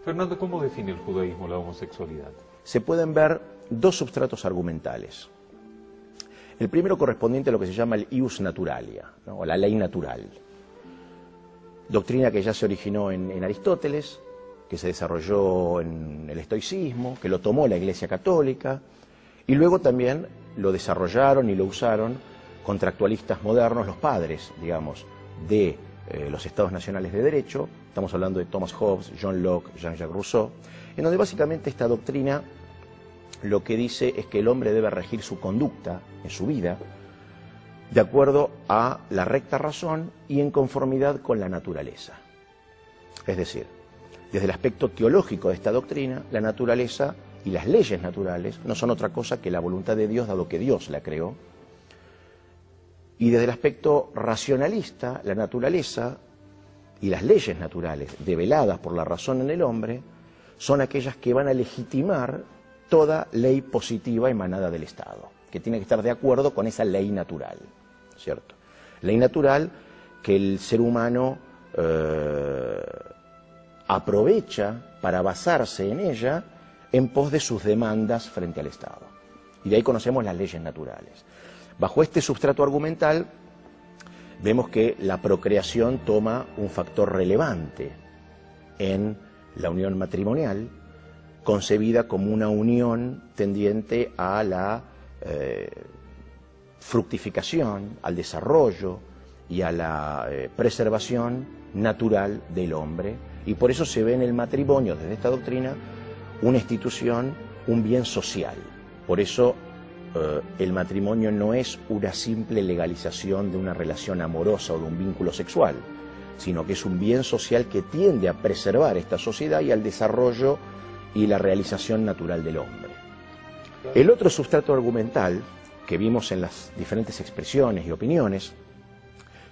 Fernando, ¿cómo define el judaísmo la homosexualidad? Se pueden ver dos substratos argumentales. El primero correspondiente a lo que se llama el ius naturalia, ¿no? O la ley natural. Doctrina que ya se originó en Aristóteles, que se desarrolló en el estoicismo, que lo tomó la Iglesia Católica, y luego también lo desarrollaron y lo usaron contractualistas modernos, los padres, digamos, de los estados nacionales de derecho. Estamos hablando de Thomas Hobbes, John Locke, Jean-Jacques Rousseau, en donde básicamente esta doctrina lo que dice es que el hombre debe regir su conducta en su vida de acuerdo a la recta razón y en conformidad con la naturaleza. Es decir, desde el aspecto teológico de esta doctrina, la naturaleza y las leyes naturales no son otra cosa que la voluntad de Dios, dado que Dios la creó. Y desde el aspecto racionalista, la naturaleza y las leyes naturales, develadas por la razón en el hombre, son aquellas que van a legitimar toda ley positiva emanada del Estado, que tiene que estar de acuerdo con esa ley natural, ¿cierto? Ley natural que el ser humano aprovecha para basarse en ella en pos de sus demandas frente al Estado. Y de ahí conocemos las leyes naturales. Bajo este substrato argumental, vemos que la procreación toma un factor relevante en la unión matrimonial, concebida como una unión tendiente a la fructificación, al desarrollo y a la preservación natural del hombre. Y por eso se ve en el matrimonio, desde esta doctrina, una institución, un bien social. Por eso el matrimonio no es una simple legalización de una relación amorosa o de un vínculo sexual, sino que es un bien social que tiende a preservar esta sociedad y al desarrollo y la realización natural del hombre. El otro sustrato argumental que vimos en las diferentes expresiones y opiniones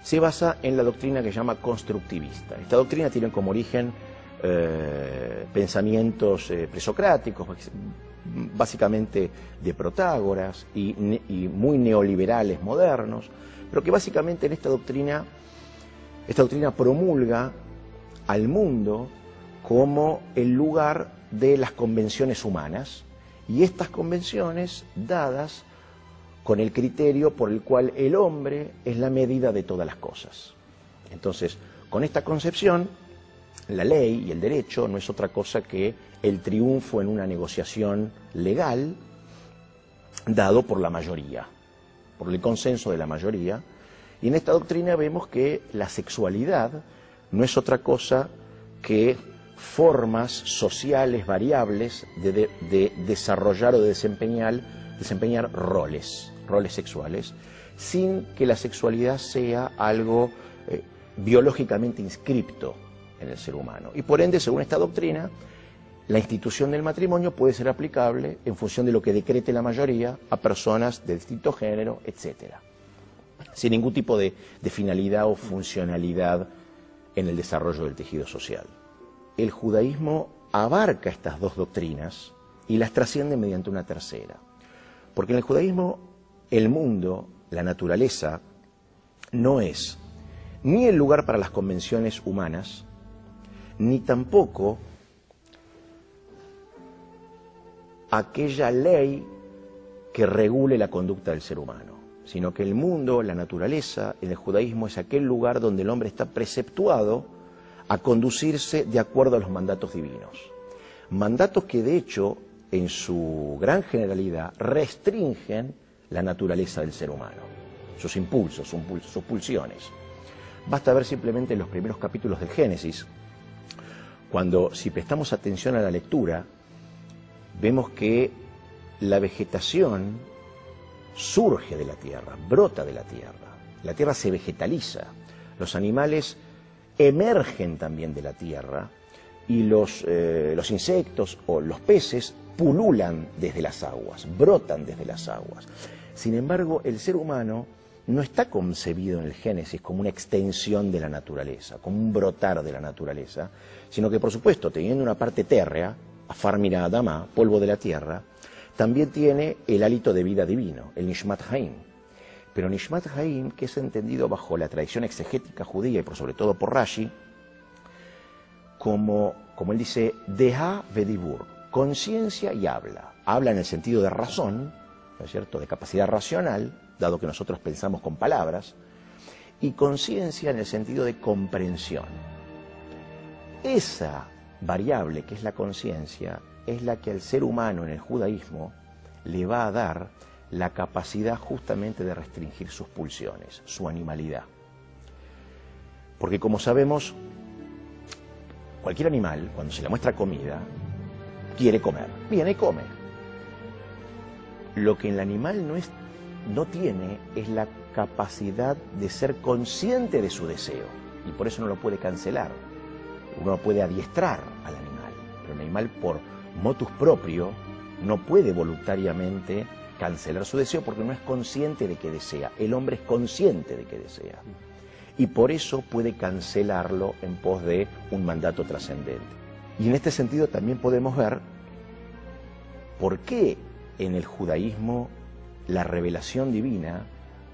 se basa en la doctrina que se llama constructivista. Esta doctrina tiene como origen pensamientos presocráticos, básicamente de Protágoras y muy neoliberales modernos, pero que básicamente en esta doctrina promulga al mundo como el lugar de las convenciones humanas, y estas convenciones dadas con el criterio por el cual el hombre es la medida de todas las cosas. Entonces, con esta concepción, la ley y el derecho no es otra cosa que el triunfo en una negociación legal dado por la mayoría, por el consenso de la mayoría. Y en esta doctrina vemos que la sexualidad no es otra cosa que formas sociales variables de desarrollar o de desempeñar roles sexuales, sin que la sexualidad sea algo biológicamente inscripto en el ser humano. Y por ende, según esta doctrina, la institución del matrimonio puede ser aplicable en función de lo que decrete la mayoría a personas de distinto género, etc., sin ningún tipo de finalidad o funcionalidad en el desarrollo del tejido social. El judaísmo abarca estas dos doctrinas y las trasciende mediante una tercera. Porque en el judaísmo el mundo, la naturaleza, no es ni el lugar para las convenciones humanas, ni tampoco aquella ley que regule la conducta del ser humano, sino que el mundo, la naturaleza, en el judaísmo es aquel lugar donde el hombre está preceptuado a conducirse de acuerdo a los mandatos divinos. Mandatos que de hecho, en su gran generalidad, restringen la naturaleza del ser humano, sus impulsos, sus pulsiones. Basta ver simplemente en los primeros capítulos del Génesis, cuando, si prestamos atención a la lectura, vemos que la vegetación surge de la tierra, brota de la tierra se vegetaliza, los animales emergen también de la tierra y los insectos o los peces pululan desde las aguas, brotan desde las aguas. Sin embargo, el ser humano no está concebido en el Génesis como una extensión de la naturaleza, como un brotar de la naturaleza, sino que, por supuesto, teniendo una parte térrea, afar mira adama, polvo de la tierra, también tiene el hálito de vida divino, el Nishmat Haim. Pero Nishmat Haim, que es entendido bajo la tradición exegética judía y por sobre todo por Rashi, como como él dice, deha vedibur, conciencia y habla. Habla en el sentido de razón, ¿no es cierto?, de capacidad racional, dado que nosotros pensamos con palabras, y conciencia en el sentido de comprensión. Esa variable que es la conciencia es la que al ser humano en el judaísmo le va a dar la capacidad justamente de restringir sus pulsiones, su animalidad. Porque como sabemos, cualquier animal, cuando se le muestra comida, quiere comer. Viene y come. Lo que el animal no tiene es la capacidad de ser consciente de su deseo. Y por eso no lo puede cancelar. Uno puede adiestrar al animal. Pero el animal, por motus proprio, no puede voluntariamente cancelar su deseo porque no es consciente de que desea. El hombre es consciente de que desea. Y por eso puede cancelarlo en pos de un mandato trascendente. Y en este sentido también podemos ver por qué en el judaísmo la revelación divina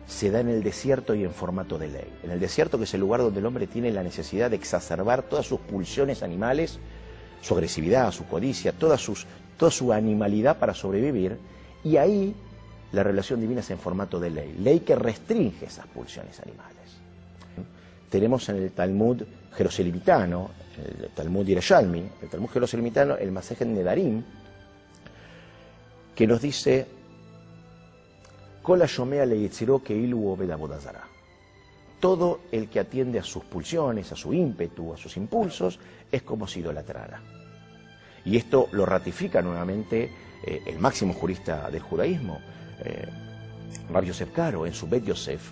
se da en el desierto y en formato de ley. En el desierto, que es el lugar donde el hombre tiene la necesidad de exacerbar todas sus pulsiones animales, su agresividad, su codicia, toda su animalidad para sobrevivir, y ahí la revelación divina es en formato de ley, ley que restringe esas pulsiones animales. Tenemos en el Talmud jeroselimitano, el Talmud Yerushalmi, el Talmud jeroselimitano, el Masejet Nedarim, que nos dice: Kol hashomea leyetziro keilu oved avodah zarah. Todo el que atiende a sus pulsiones, a su ímpetu, a sus impulsos, es como si idolatrara. Y esto lo ratifica nuevamente el máximo jurista del judaísmo, Rabbi Yosef Karo, en su Bet Yosef.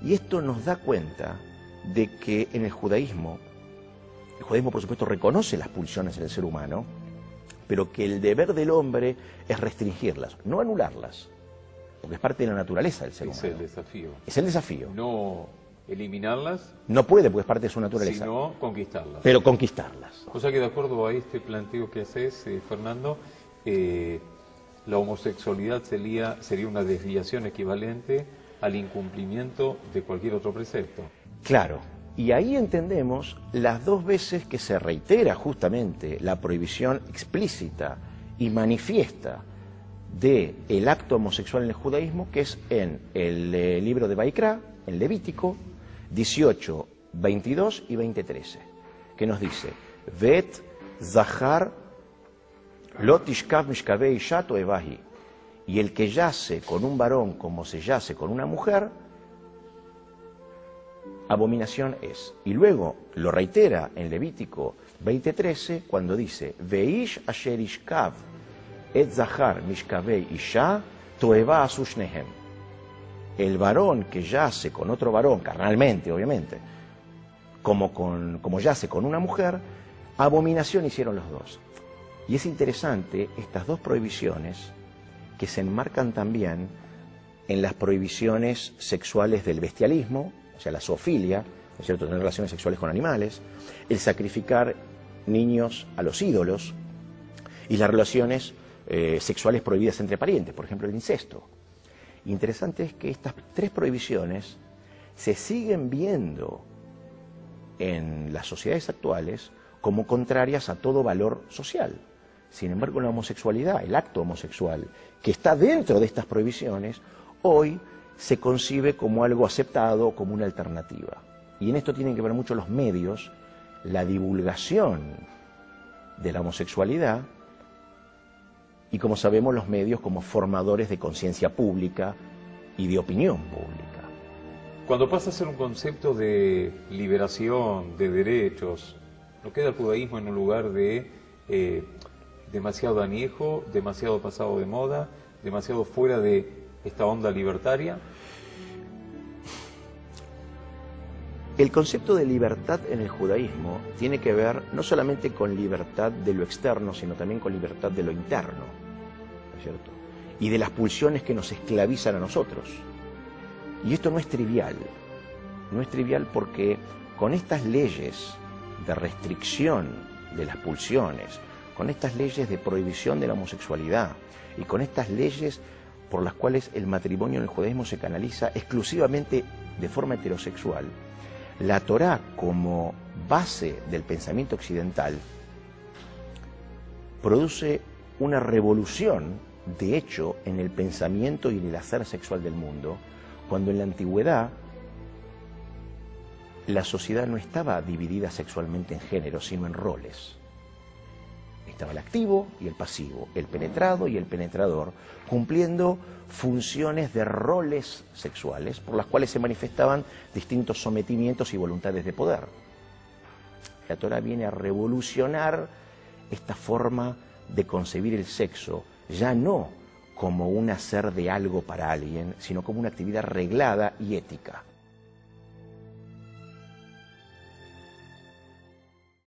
Y esto nos da cuenta de que en el judaísmo por supuesto reconoce las pulsiones en el ser humano, pero que el deber del hombre es restringirlas, no anularlas, porque es parte de la naturaleza del ser humano. Es el desafío. Es el desafío. No eliminarlas. No puede, porque es parte de su naturaleza. Sino conquistarlas. Pero conquistarlas. O sea que de acuerdo a este planteo que haces, Fernando, la homosexualidad sería una desviación equivalente al incumplimiento de cualquier otro precepto. Claro, y ahí entendemos las dos veces que se reitera justamente la prohibición explícita y manifiesta del acto homosexual en el judaísmo, que es en el libro de Vaikra, en Levítico 18, 22 y 20:13, que nos dice: Vet zahar lo tishkav mishkavei isha toevahi. Y el que yace con un varón como se yace con una mujer, abominación es. Y luego lo reitera en Levítico 20:13 cuando dice: Veish asher ishkav et zahar mishkavei isha toeva asushnehem. El varón que yace con otro varón, carnalmente obviamente, como yace con una mujer, abominación hicieron los dos. Y es interesante estas dos prohibiciones que se enmarcan también en las prohibiciones sexuales del bestialismo, o sea, la zoofilia, ¿no es cierto?, tener relaciones sexuales con animales, el sacrificar niños a los ídolos y las relaciones sexuales prohibidas entre parientes, por ejemplo, el incesto. Interesante es que estas tres prohibiciones se siguen viendo en las sociedades actuales como contrarias a todo valor social. Sin embargo, la homosexualidad, el acto homosexual, que está dentro de estas prohibiciones, hoy se concibe como algo aceptado, como una alternativa. Y en esto tienen que ver mucho los medios, la divulgación de la homosexualidad y, como sabemos, los medios como formadores de conciencia pública y de opinión pública. Cuando pasa a ser un concepto de liberación, de derechos, ¿no queda el judaísmo en un lugar de demasiado añejo, demasiado pasado de moda, demasiado fuera de esta onda libertaria? El concepto de libertad en el judaísmo tiene que ver no solamente con libertad de lo externo, sino también con libertad de lo interno, ¿no es cierto? Y de las pulsiones que nos esclavizan a nosotros. Y esto no es trivial porque con estas leyes de restricción de las pulsiones, con estas leyes de prohibición de la homosexualidad y con estas leyes por las cuales el matrimonio en el judaísmo se canaliza exclusivamente de forma heterosexual, la Torá, como base del pensamiento occidental, produce una revolución, de hecho, en el pensamiento y en el hacer sexual del mundo, cuando en la antigüedad la sociedad no estaba dividida sexualmente en géneros, sino en roles. Estaba el activo y el pasivo, el penetrado y el penetrador, cumpliendo funciones de roles sexuales por las cuales se manifestaban distintos sometimientos y voluntades de poder. La Torá viene a revolucionar esta forma de concebir el sexo, ya no como un hacer de algo para alguien, sino como una actividad reglada y ética.